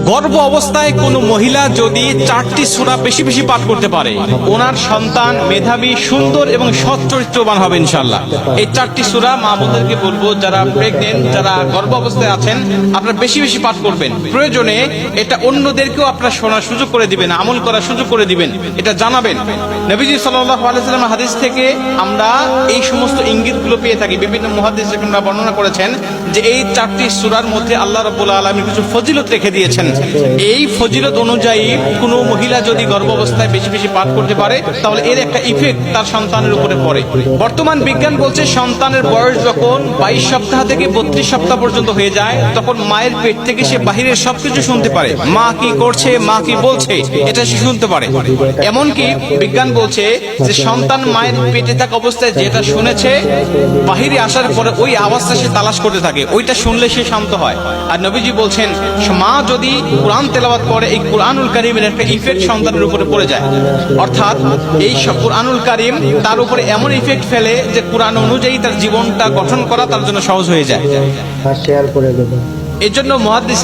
গর্ভ অবস্থায় কোনো মহিলা যদি 4টি সূরা বেশি বেশি পাঠ করতে পারে, ওনার সন্তান মেধাবী, সুন্দর এবং সৎ চরিত্রবান হবে ইনশাআল্লাহ। এই 4টি সূরা মা বোনদেরকে বলবো, যারা প্রেগনেন্ট, যারা গর্ভ অবস্থায় আছেন, আপনারা বেশি বেশি পাঠ করবেন। প্রয়োজনে এটা অন্যদেরকেও আপনারা শোনার সুযোগ করে দিবেন, আমল করার সুযোগ করে দিবেন, এটা জানাবেন। নবীজি সাল্লাল্লাহু আলাইহি ওয়াসাল্লামের হাদিস থেকে আমরা এই সমস্ত ইঙ্গিতগুলো পেয়ে থাকি। বিভিন্ন মুহাদ্দিস রাহিমাহুল্লাহ বর্ণনা করেছেন যে এই 4টি সূরার মধ্যে আল্লাহ রাব্বুল আলামিন কিছু ফজিলত রেখে দিয়েছেন। এই ফজিলত অনুযায়ী কোনো মহিলা যদি গর্ভ অবস্থায় বেশি বেশি পাঠ করতে পারে, তাহলে এর একটা ইফেক্ট তার সন্তানের উপরে পড়ে। বর্তমান বিজ্ঞান বলছে সন্তানের বয়স যখন 22 সপ্তাহ থেকে 32 সপ্তাহ পর্যন্ত হয়ে যায়, তখন মায়ের পেট থেকে সে বাহিরের সবকিছু শুনতে পারে। মা কি করছে, মা কি বলছে, এটা সে শুনতে পারে। এমনকি বিজ্ঞান বলছে যে সন্তান মায়ের পেটে থাকা অবস্থায় যেটা শুনেছে, বাহিরে আসার পরে ওই আওয়াজটা সে তালাশ করতে থাকে, ওইটা শুনলে সে শান্ত হয়। আর নবীজি বলছেন মা যদি কোরআন তেলাওয়াত করে, এই কোরআনুল কারীমের একটা ইফেক্ট সন্তানের উপরে পড়ে যায়। অর্থাৎ এই কোরআনুল কারীম তার উপরে এমন ইফেক্ট ফেলে যে কোরআন অনুযায়ী তার জীবনটা গঠন করা তার জন্য সহজ হয়ে যায়। শেয়ার করে দেবেন। এর জন্য মুহাদ্দিস